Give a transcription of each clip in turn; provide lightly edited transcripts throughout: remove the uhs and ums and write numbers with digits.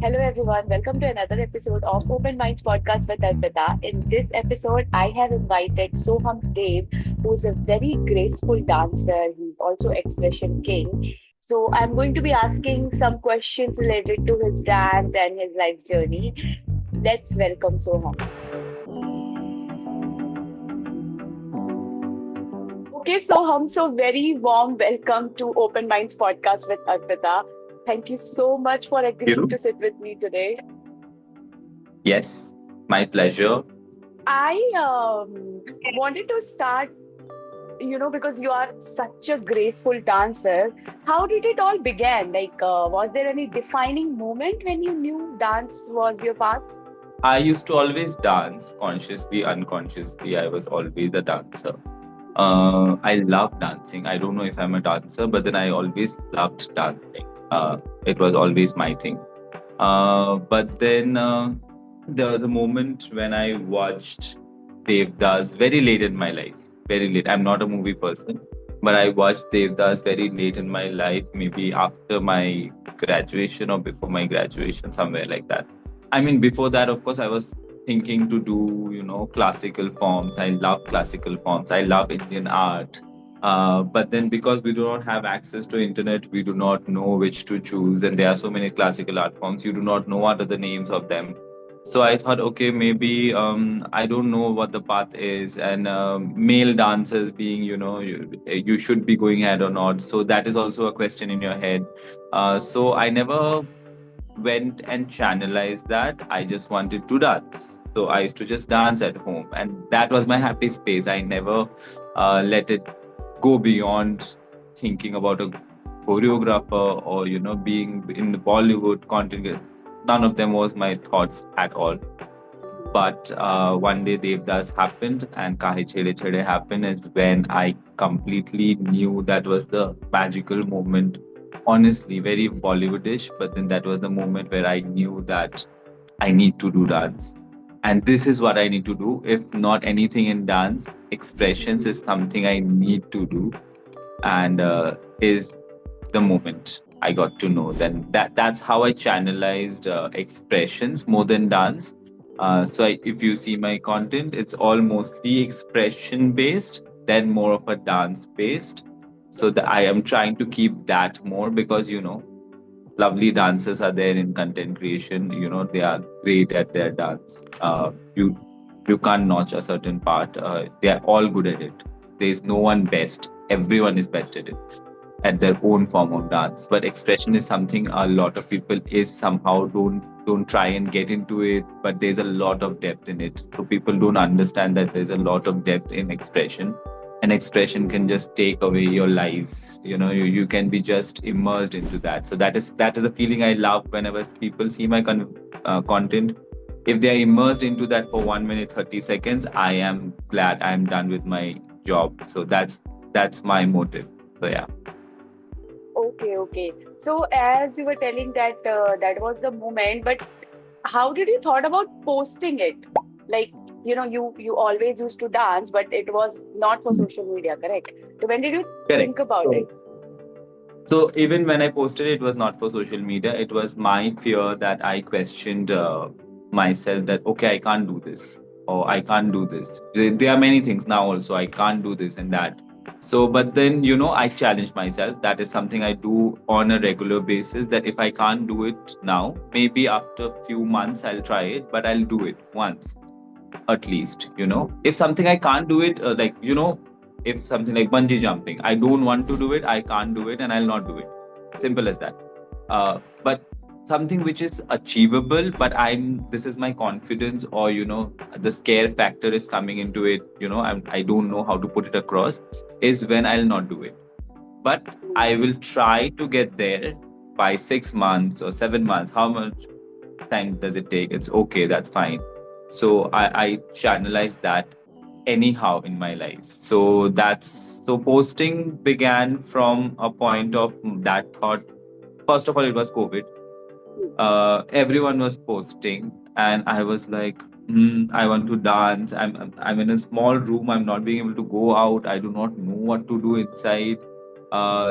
Hello everyone, welcome to another episode of Open Minds Podcast with Arpita. In this episode, I have invited Sohum Dev, who is a very graceful dancer. He's also expression king. So I'm going to be asking some questions related to his dance and his life journey. Let's welcome Soham. Okay, Soham, so very warm welcome to Open Minds Podcast with Arpita. Thank you so much for agreeing You? to sit with me today. Yes, my pleasure. I wanted to start, because you are such a graceful dancer. How did it all begin? Was there any defining moment when you knew dance was your path? I used to always dance, consciously, unconsciously. I was always a dancer. I love dancing. I don't know if I'm a dancer, but then I always loved dancing. It was always my thing. But then there was a moment when I watched Devdas very late in my life. Very late. I'm not a movie person, but I watched Devdas very late in my life, maybe after my graduation or before my graduation, somewhere like that. I mean, before that, of course, I was thinking to do, classical forms. I love classical forms. I love Indian art. But then because we do not have access to internet, we do not know which to choose. And there are so many classical art forms, you do not know what are the names of them. So I thought, okay, maybe I don't know what the path is, and male dancers being, you should be going ahead or not. So that is also a question in your head. So I never went and channelized that. I just wanted to dance. So I used to just dance at home, and that was my happy space. I never let it go beyond thinking about a choreographer or being in the Bollywood content. None of them was my thoughts at all. But one day Devdas happened and Kahe Chede Chede happened is when I completely knew that was the magical moment. Honestly, very Bollywoodish, but then that was the moment where I knew that I need to do dance. And this is what I need to do. If not anything in dance, expressions is something I need to do. And is the moment I got to know. Then that's how I channelized expressions more than dance. If you see my content, it's all mostly expression based, then more of a dance based. So that I am trying to keep that more because lovely dancers are there in content creation. They are great at their dance. You can't notch a certain part. They are all good at it. There is no one best. Everyone is best at their own form of dance, but expression is something a lot of people is somehow don't try and get into it, but there's a lot of depth in it, so people don't understand that there's a lot of depth in expression, and expression can just take away your lives. You can be just immersed into that. So that is a feeling I love whenever people see my content. If they are immersed into that for 1 minute 30 seconds, I am glad I'm done with my job. So that's my motive. So yeah. Okay, okay. So as you were telling that that was the moment, but how did you thought about posting it? Like, you always used to dance, but it was not for social media, correct? So when did you Correct. think about it? So even when I posted it, was not for social media. It was my fear that I questioned myself that okay, I can't do this or I can't do this. There are many things now also I can't do this and that. So, but then I challenge myself. That is something I do on a regular basis. That if I can't do it now, maybe after a few months I'll try it, but I'll do it once at least. If something I can't do it, if something like bungee jumping, I don't want to do it, I can't do it, and I'll not do it. Simple as that. But something which is achievable, but this is my confidence, or the scare factor is coming into it. I don't know how to put it across, is when I'll not do it. But I will try to get there by 6 months or 7 months. How much time does it take? It's okay, that's fine. So I channelize that anyhow in my life. So posting began from a point of that thought. First of all, it was COVID. Everyone was posting, and I was like, I want to dance. I'm in a small room. I'm not being able to go out. I do not know what to do inside.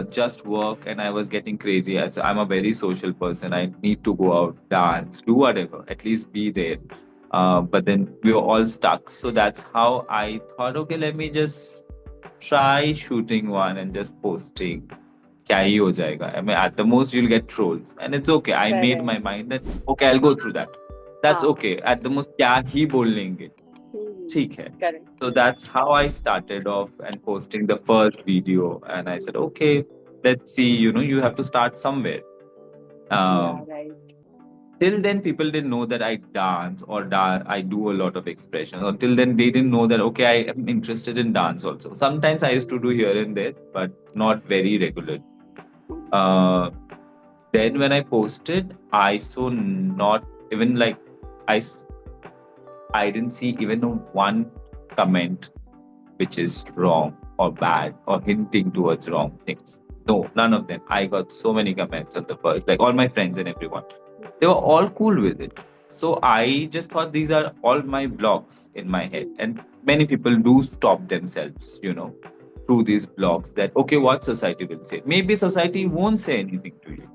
just work, and I was getting crazy. I'm a very social person. I need to go out, dance, do whatever, at least be there. But then we were all stuck. So that's how I thought, okay, let me just try shooting one and just posting. क्या ही हो जाएगा? I mean, at the most you'll get trolls, and it's okay. I made my Correct. mind that okay, I'll go through that. That's हाँ. okay. At the most, क्या ही बोलेंगे? ठीक है. Correct. So that's how I started off and posting the first video. And I said, okay, let's see, you have to start somewhere. Yeah, Um, right. till then, people didn't know that I dance or I do a lot of expressions. Until then, they didn't know that, okay, I am interested in dance also. Sometimes I used to do here and there, but not very regular. Uh, then when I posted, I saw not even like, I, s- I didn't see even one comment which is wrong or bad or hinting towards wrong things. No, none of them. I got so many comments on the first, like all my friends and everyone. They were all cool with it. So I just thought these are all my blogs in my head. And many people do stop themselves, through these blogs that, okay, what society will say. Maybe society won't say anything to you.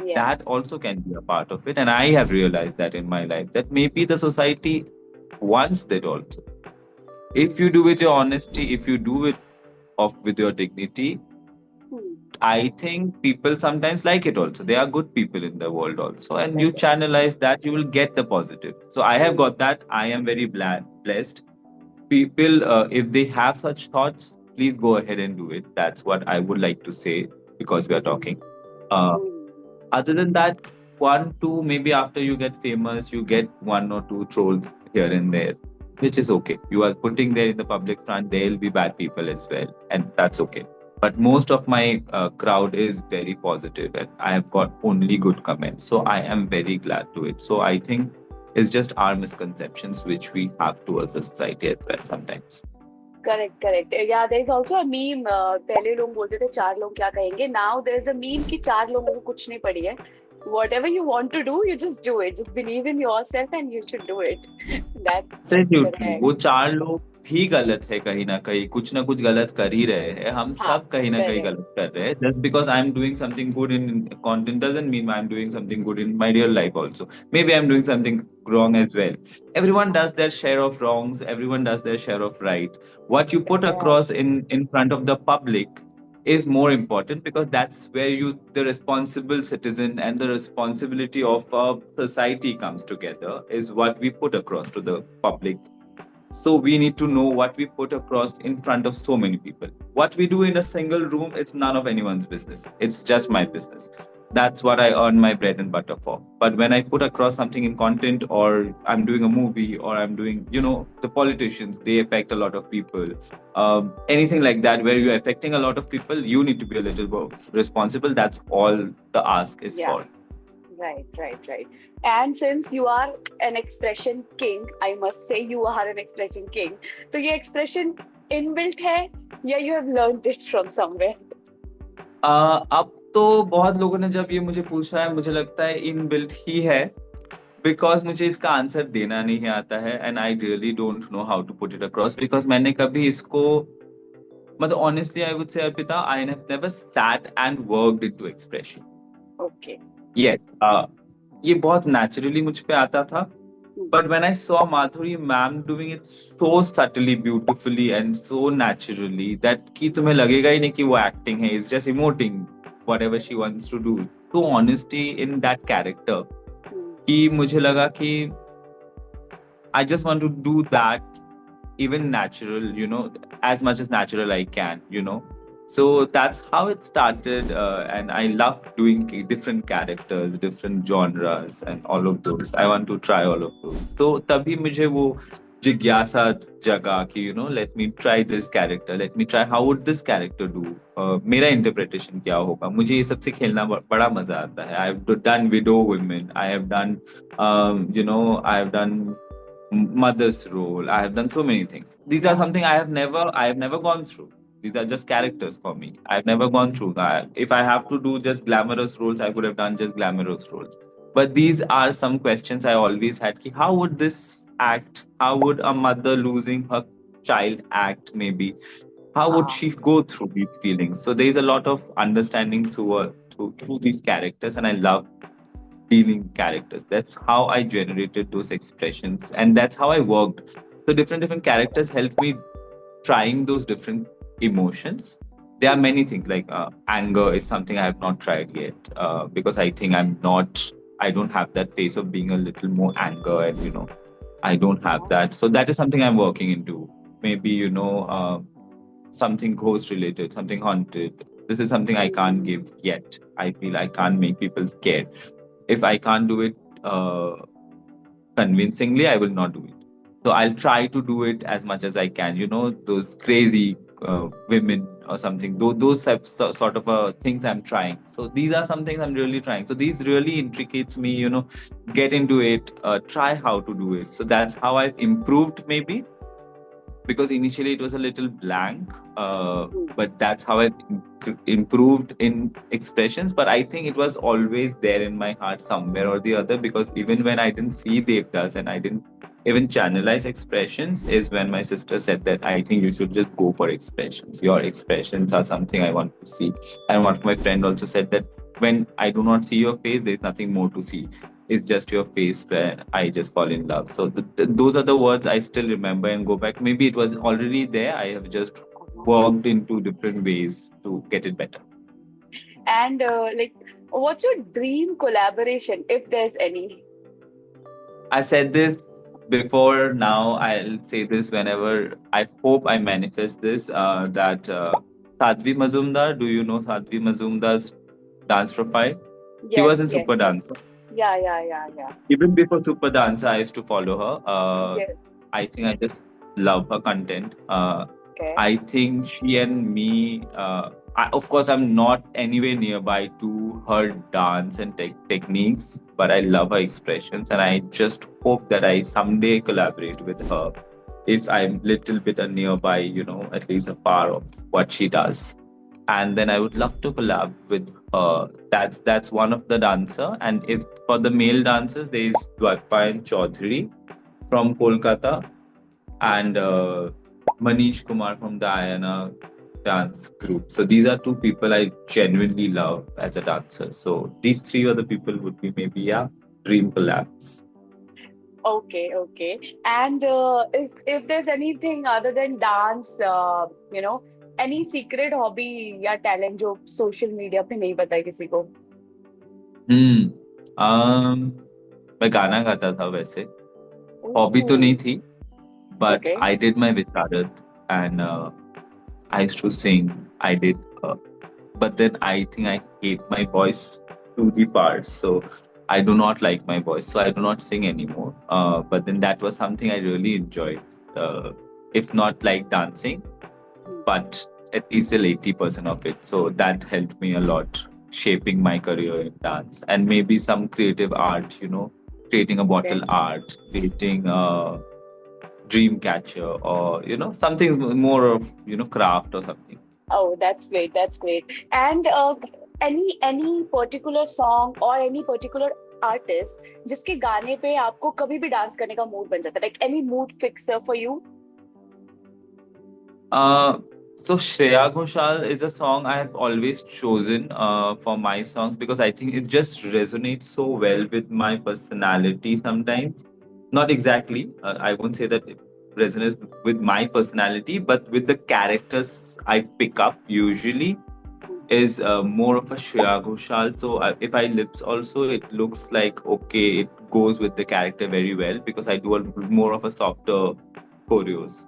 Yeah. That also can be a part of it. And I have realized that in my life that maybe the society wants that also. If you do with your honesty, if you do it of with your dignity, I think people sometimes like it also. There are good people in the world also, and you Correct. channelize that, you will get the positive. So I have got that. I am very blessed. People, if they have such thoughts, please go ahead and do it. That's what I would like to say because we are talking. Uh, Other than that, one, two, maybe after you get famous, you get one or two trolls here and there, which is okay. You are putting there in the public front, there'll be bad people as well, and that's okay. But most of my crowd is very positive, and I have got only good comments. So I am very glad to it. So I think it's just our misconceptions which we have towards the society as well sometimes. Correct, correct. Yeah, there is also a meme. पहले लोग बोलते थे चार लोग क्या कहेंगे. Now there's a meme कि चार लोगों को कुछ नहीं पड़ी है. Whatever you want to do, you just do it. Just believe in yourself and you should do it. That's absolutely correct. वो चार लोग भी गलत है, कहीं ना कुछ गलत कर ही रहे हैं, हम हाँ, सब कहीं ना कहीं correct. गलत कर रहे हैं. Just because I am doing something good in content doesn't mean I am doing something good in my real life also. Maybe I'm doing something wrong as well. Everyone does their share of wrongs, everyone does their share of right. What you put Correct. across in front of the public is more important, because that's where the responsible citizen and the responsibility of a society comes together, is what we put across to the public. So we need to know what we put across in front of so many people. What we do in a single room, it's none of anyone's business. It's just my business. That's what I earn my bread and butter for. But when I put across something in content, or I'm doing a movie, or I'm doing, the politicians, they affect a lot of people. Anything like that, where you're affecting a lot of people, you need to be a little more responsible. That's all the ask is Yeah. for. Right, right, right. And since you are an expression king, I must say you are an expression king. तो ये expression inbuilt है या you have learned it from somewhere? अब तो बहुत लोगों ने जब ये मुझे पूछा है, मुझे लगता है इन बिल्ट ही है, बिकॉज मुझे इसका आंसर देना नहीं आता है, and I really don't know how to put it across, because मैंने कभी इसको, मतलब honestly I would say Arpita, I have never sat and worked into expression. Okay. Yet ये बहुत नेचुरली मुझ पे आता था. But when I saw Madhuri ma'am doing it so subtly, beautifully, and so naturally, that कि तुम्हें लगेगा ही नहीं कि वो acting है, it's just emoting whatever she wants to do. So honesty in that character, कि मुझे लगा कि I just want to do that even natural, as much as natural I can, So that's how it started, and I love doing different characters, different genres, and all of those. I want to try all of those. So तभी मुझे वो जिज्ञासा जगा कि let me try this character, let me try how would this character do. मेरा interpretation क्या होगा. मुझे ये सबसे खेलना बड़ा मजा आता है. I have done widow women. I have done, I have done mother's role. I have done so many things. These are something I have never gone through. These are just characters for me. I've never gone through that. If I have to do just glamorous roles, I would have done just glamorous roles. But these are some questions I always had. Ki, how would this act? How would a mother losing her child act? Maybe How would Ah, she go through these feelings? So there is a lot of understanding through these characters, and I love dealing characters. That's how I generated those expressions, and that's how I worked. So different characters helped me trying those different emotions. There are many things like anger is something I have not tried yet because I think I don't have that face of being a little more anger, and I don't have ah, that. So that is something I'm working into. Maybe something ghost related, something haunted. This is something I can't give yet. I feel I can't make people scared. If I can't do it convincingly, I will not do it. So I'll try to do it as much as I can. Those crazy women or something. Those types sort of things I'm trying. So these are some things I'm really trying. So these really intricates me. Get into it. Try how to do it. So that's how I've improved maybe, because initially it was a little blank, but that's how I improved in expressions. But I think it was always there in my heart somewhere or the other, because even when I didn't see Devdas and I didn't even channelize expressions, is when my sister said that I think you should just go for expressions. Your expressions are something I want to see. And what my friend also said, that when I do not see your face, there's nothing more to see. It's just your face where I just fall in love. So those are the words I still remember and go back. Maybe it was already there. I have just ah. worked into different ways to get it better. And like, what's your dream collaboration, if there's any? I said this before. Now I'll say this whenever I hope I manifest this. That Sadhvi Mazumdar. Do you know Sadhvi Mazumdar's dance profile? She was Yes, in Super yes, yes. Dance. Yeah, yeah, yeah, yeah. Even before Super Dancer, I used to follow her. Yes. I think I just love her content. Okay. I think she and me, of course, I'm not anywhere nearby to her dance and techniques, but I love her expressions, and I just hope that I someday collaborate with her. If I'm little bit a nearby, at least a part of what she does, and then I would love to collab with her. That's one of the dancer. And if for the male dancers, there is Dwarpayan Chaudhary from Kolkata, and Manish Kumar from the Ayana dance group. So these are two people I genuinely love as a dancer. So these three other people would be maybe, yeah, dream collabs. Okay, okay. And if there's anything other than dance, any secret hobby या talent जो social media पे नहीं बताई किसी को? हम्म मैं गाना गाता था वैसे. हॉबी तो नहीं Ooh, थी, but okay. I did my Visharad, and I used to sing. I did, but then I think I hate my voice to the part. So I do not like my voice. So I do not sing anymore. But then that was something I really enjoyed. If not like dancing, but at least till 80% of it. So that helped me a lot shaping my career in dance, and maybe some creative art, creating a bottle Okay. art, creating a dream catcher, or, something more of, craft or something. Oh, that's great. That's great. And any particular song or any particular artist जिसके गाने पे आपको कभी भी dance करने का mood बन जाता है, like any mood fixer for you? Uh, so Shreya Ghoshal is a song I have always chosen for my songs, because I think it just resonates so well with my personality sometimes. Not exactly, I won't say that it resonates with my personality, but with the characters I pick up usually is more of a Shreya Ghoshal. So if I lips also, it looks like okay, it goes with the character very well, because I do a more of a softer choreos.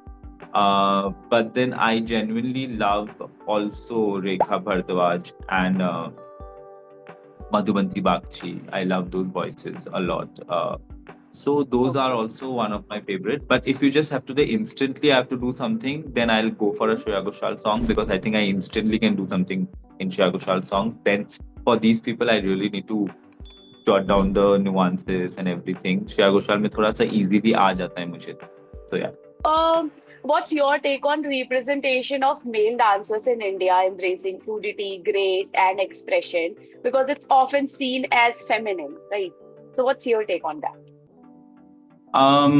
But then I genuinely love also Rekha Bhardwaj and Madhubanti Bakshi. I love those voices a lot. So those are Okay. also one of my favorite. But if you just have to say instantly I have to do something, then I'll go for a Mhm. Shreya Ghoshal song, because I think I instantly can do something in Shreya Ghoshal song. Then for these people, I really need to jot down the nuances and everything. Shreya Ghoshal में थोड़ा सा easily आ जाता है मुझे. So yeah. What's your take on representation of male dancers in India embracing fluidity, grace, and expression? Because it's often seen as feminine, right? So, what's your take on that? Um,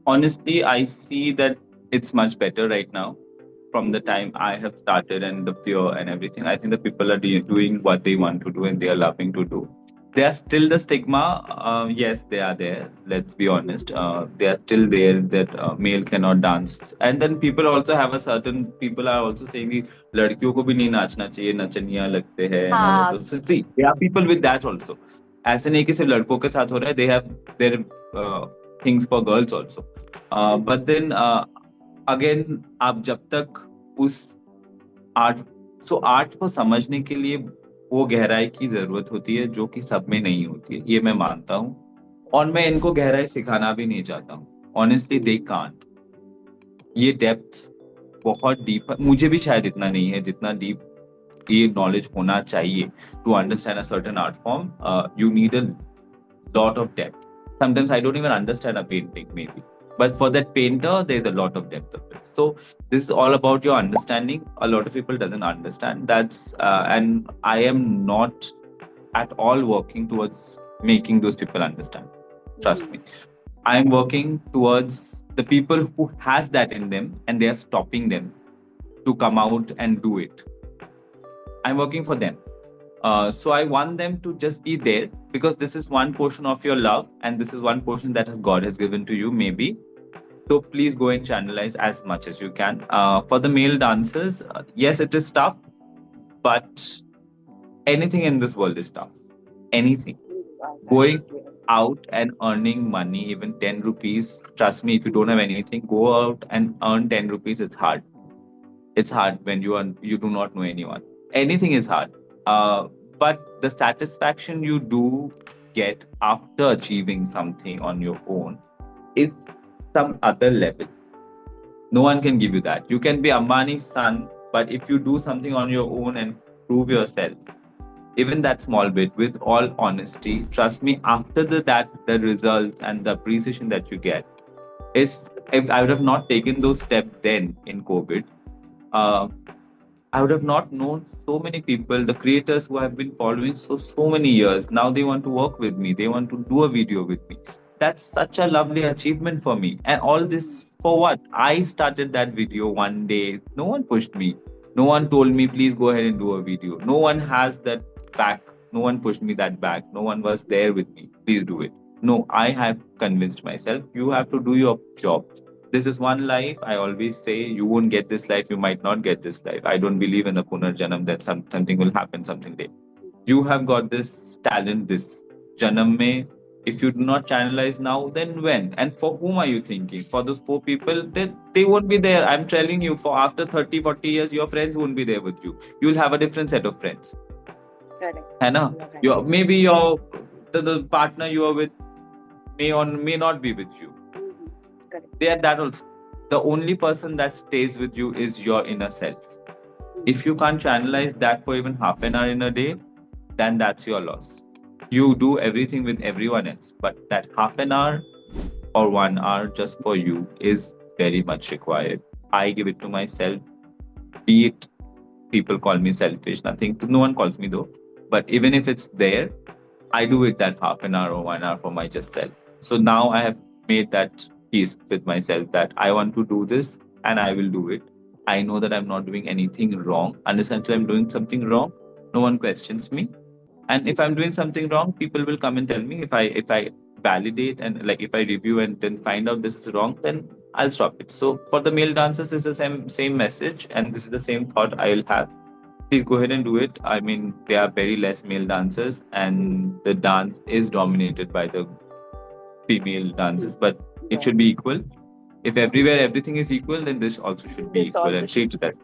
Honestly, I see that it's much better right now. from the time I have started and the fear and everything. I think the people are doing what they want to do and they are loving to do. There are still the stigma. Yes, they are there. Let's be honest. They are still there that male cannot dance. And then people also have a certain people are also saying कि लड़कियों को भी नहीं नाचना चाहिए नचनिया लगते हैं and all of हाँ. those. So see, there are people with that also. ऐसे नहीं कि सिर्फ लड़कों के साथ हो रहा है. They have their things for girls also. But then again आप जब तक उस आर्ट आर्ट को समझने के लिए वो गहराई की जरूरत होती है जो कि सब में नहीं होती है, ये मैं मानता हूँ और मैं इनको गहराई सिखाना भी नहीं चाहता हूँ. Honestly they can't. ये डेप्थ बहुत डीप है, मुझे भी शायद इतना नहीं है जितना डीप ये नॉलेज होना चाहिए to understand a certain art form. You need a lot of depth. Sometimes I don't even understand a painting, maybe. But for that painter, there's a lot of depth of it. So this is all about your understanding. A lot of people doesn't understand. And I am not at all working towards making those people understand. Trust me. I am working towards the people who has that in them and they are stopping them to come out and do it. I'm working for them. So I want them to just be there because this is one portion of your love and this is one portion that God has given to you, maybe. So please go and channelize as much as you can. For the male dancers, yes, it is tough, but anything in this world is tough. Anything. Going out and earning money, even 10 rupees, trust me, if you don't have anything, go out and earn 10 rupees. It's hard. It's hard when you do not know anyone. Anything is hard. But the satisfaction you do get after achieving something on your own is some other level. No one can give you that. You can be Ambani's son, but if you do something on your own and prove yourself, even that small bit, with all honesty, trust me, after the results and the appreciation that you get is, if I would have not taken those steps then in COVID, uh, I would have not known so many people, the creators who have been following so many years. Now they want to work with me. They want to do a video with me. That's such a lovely achievement for me. And all this for what? I started that video one day. No one pushed me. No one told me, please go ahead and do a video. No one has that back. No one pushed me that back. No one was there with me. Please do it. No, I have convinced myself. You have to do your job. This is one life. I always say you won't get this life, you might not get this life. I don't believe in the Punarjanam that something will happen something day. You have got this talent, this Janam mein. If you do not channelize now, then when? And for whom are you thinking? For those four people, they won't be there. I'm telling you, for after 30, 40 years, your friends won't be there with you. You'll have a different set of friends. Correct. है ना? Maybe the partner you are with may not be with you. They are that also. The only person that stays with you is your inner self. If you can't channelize that for even half an hour in a day, then that's your loss. You do everything with everyone else, but that half an hour or 1 hour just for you is very much required. I give it to myself. Be it people call me selfish, nothing. No one calls me though. But even if it's there, I do it that half an hour or 1 hour for my just self. So now I have made that peace with myself that I want to do this and I will do it. I know that I'm not doing anything wrong. Unless until I'm doing something wrong, no one questions me. And if I'm doing something wrong, people will come and tell me. If I validate and like if I review and then find out this is wrong, then I'll stop it. So for the male dancers, it's the same message, and this is the same thought I'll have. Please go ahead and do it. I mean, there are very less male dancers, and the dance is dominated by the female dancers, but it should be equal. If everywhere everything is equal, then this also should be equal and treat that.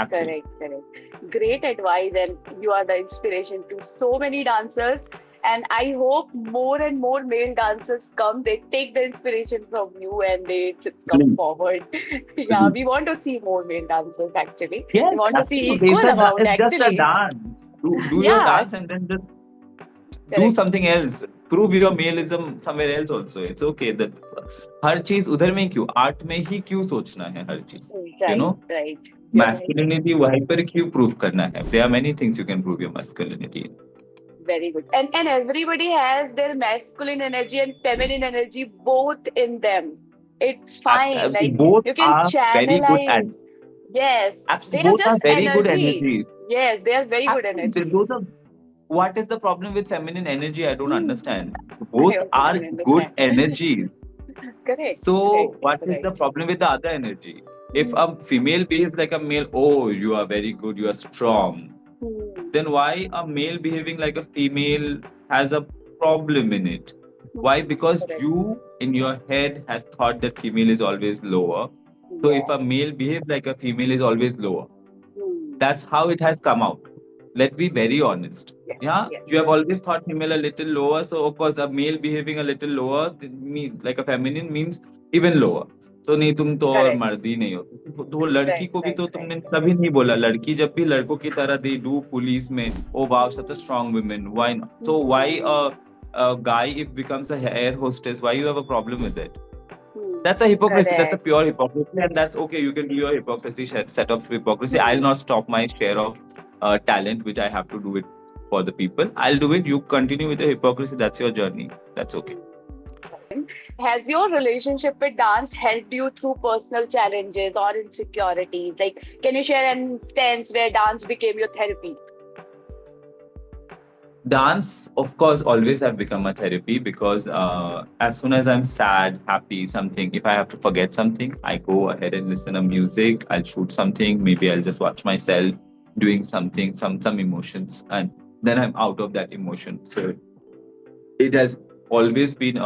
Absolutely. Correct. Great advice, and you are the inspiration to so many dancers. And I hope more and more male dancers come. They take the inspiration from you and they just come forward. Yeah, we want to see more male dancers actually. Yes, we want to see absolutely. equal amount It's just a actually. dance. Do your Yeah, dance and then just do correct. something else. Prove your maleism somewhere else also. It's okay that हर चीज उधर में क्यों art में ही क्यों सोचना है हर चीज you know Right. You're right. masculinity वहीं पर क्यों prove करना है. There are many things you can prove your masculinity in. Very good. And everybody has their masculine energy and feminine energy both in them. It's fine. Like Both you can are very good at channelize. Yes, they are Both are just very good energy. energies. Yes, they are very good energy. Those are, what is the problem with feminine energy? I don't Hmm. understand. I Both also are don't good understand. energies. Correct, So correct, what is the right. problem with the other energy? If Hmm. a female behaves like a male, oh, you are very good, you are strong. Hmm. Then why a male behaving like a female has a problem in it? Why? Hmm. Because Correct. you in your head has thought that female is always lower. So if a Yes. male behaves like a female is always lower. Hmm. That's how it has come out. Let's be very honest. Yes. Yeah, Yes. you have always thought female a little lower, so of course a male behaving a little lower mean like a feminine means even lower. तो नहीं तुम तो और Correct. मर्द ही नहीं हो तो वो लड़की Right. को भी Right. तो Right. तुमने कभी नहीं बोला लड़की जब भी लड़कों की तरह दे डू पुलिस में oh wow such a Hmm. Strong women why not so why Hmm. a guy if becomes a air hostess why you have a problem with it Hmm. that's a hypocrisy. That's a Correct. pure hypocrisy, and that's okay. You can do your hypocrisy set of hypocrisy. I'll Hmm. not stop my share of talent, which I have to do it for the people. I'll do it. You continue with the hypocrisy. That's your journey. That's okay. Has your relationship with dance helped you through personal challenges or insecurities? Like, can you share an instance where dance became your therapy? Dance, of course, always have become a therapy because as soon as I'm sad, happy, something, if I have to forget something, I go ahead and listen to music. I'll shoot something. Maybe I'll just watch myself doing something, some emotions, and then I'm out of that emotion. So it has always been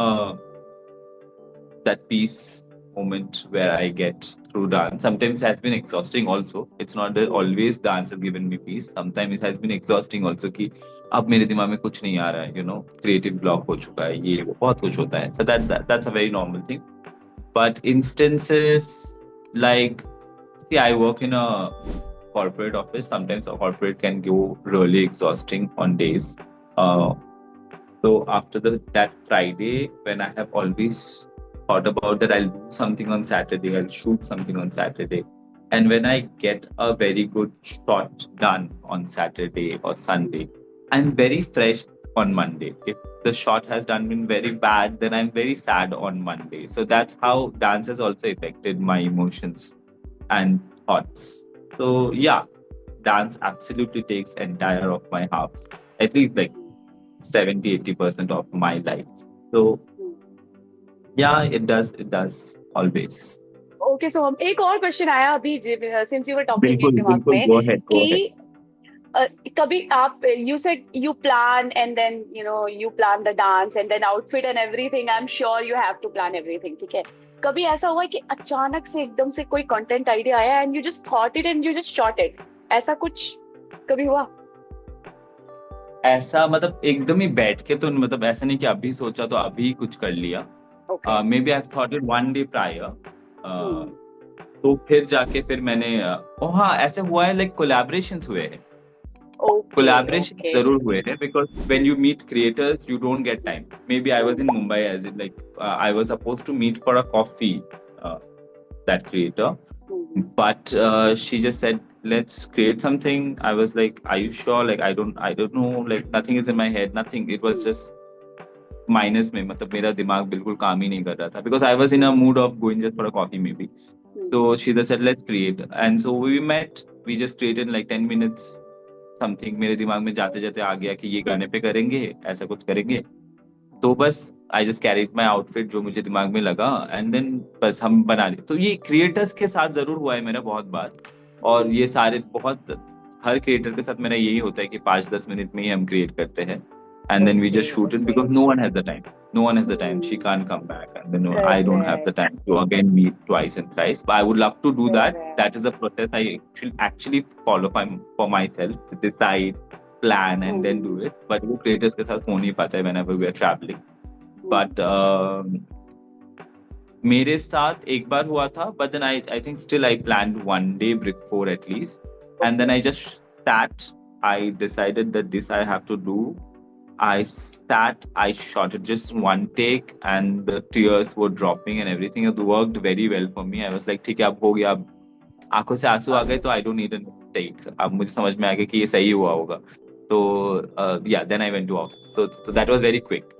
that peace moment where I get through dance. Sometimes it has been exhausting also. It's not that Hmm. always dance has given me peace. Sometimes it has been exhausting also कि अब मेरे दिमाग में कुछ नहीं आ रहा है, creative block हो चुका है, ये वो बहुत कुछ होता है. So that's a very normal thing. But instances like, see, I work in a corporate office. Sometimes a corporate can go really exhausting on days. Uh, so after that Friday, when I have always thought about that, I'll do something on Saturday, I'll shoot something on Saturday. And when I get a very good shot done on Saturday or Sunday, I'm very fresh on Monday. If the shot has done been very bad, then I'm very sad on Monday. So that's how dance has also affected my emotions and thoughts. So yeah, dance absolutely takes entire of my half, at least like 70-80% of my life. So yeah, it does always. Okay so हम एक और question आया अभी since you were talking मेरे बिल्कुल दिमाग बिल्कुल, में गो अहेड गो अहेड. कि कभी आप you said you plan and then you plan the dance and then outfit and everything I am sure you have to plan everything ठीक है कभी ऐसा हुआ है कि अचानक से एकदम से कोई कंटेंट आइडिया आया and you just thought it and you just shot it ऐसा कुछ कभी हुआ ऐसा मतलब एकदम ही बैठ के तो मतलब ऐसा नहीं कि अभी सोचा तो अभी कुछ कर लिया. Okay maybe I thought it one day prior. Hmm तो फिर जाके फिर मैंने हाँ ऐसे हुआ है लाइक कोलैबोरेशंस हुए हैं. ओके कोलैबोरेशन ओके जरूर हुए हैं because when you meet creators you don't get time. Maybe I was in Mumbai as in like I was supposed to meet for a coffee that creator. But she just said, "Let's create something." I was like, "Are you sure?" Like, I don't know. Like, nothing is in my head. Nothing. It was just minus में मतलब मेरा दिमाग बिल्कुल काम ही नहीं कर रहा था because I was in a mood of going just for a coffee maybe. So she just said, "Let's create." And so we met. We just created in like 10 minutes something. मेरे दिमाग में जाते जाते आ गया कि ये गाने पे करेंगे, ऐसा कुछ करेंगे. तो बस I just carried my outfit जो मुझे दिमाग में लगा एंड देन बस हम बना लिए. तो ये क्रिएटर्स के साथ जरूर हुआ है मेरा बहुत बार. और ये सारे बहुत हर क्रिएटर के साथ मेरा यही होता है कि 5-10 मिनट में ही हम क्रिएट करते हैं and then we okay just shoot it okay because no one has the time. No one has the time. She can't come back, and then I don't have the correct time to again meet twice and thrice. But I would love to do that. That correct is a process I actually follow for myself to decide, plan, and then do it. But वो creators के साथ हो नहीं पाता है whenever we are traveling. But मेरे साथ एक बार हुआ था but then I think still I planned one day before at least, and then I just sat. I decided that this I have to do. I sat, I shot it just one take, and the tears were dropping and everything. It worked very well for me. I was like, ठीक है अब हो गया, अब आंखों से आंसू आ गए तो I don't need a take. अब मुझे समझ में आ गया कि ये सही हुआ होगा. तो yeah, then I went to office. So that was very quick.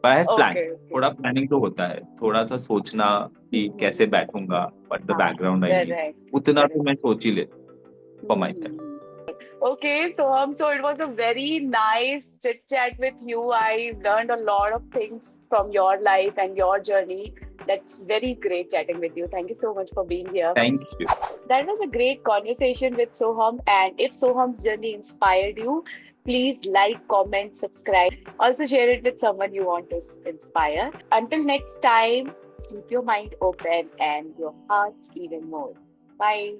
But I have planned. Okay, okay. थोड़ा प्लानिंग तो होता है, थोड़ा सा सोचना कि कैसे बैठूंगा, what the हाँ, background I need. correct, उतना तो correct. मैं सोच ही लेता for myself. Mm-hmm. Okay, so it was a very nice chit chat with you. I learned a lot of things from your life and your journey. That's very great chatting with you. Thank you so much for being here. Thank you. That was a great conversation with Soham. And if Soham's journey inspired you, please like, comment, subscribe. Also, share it with someone you want to inspire. Until next time, keep your mind open and your heart even more. Bye.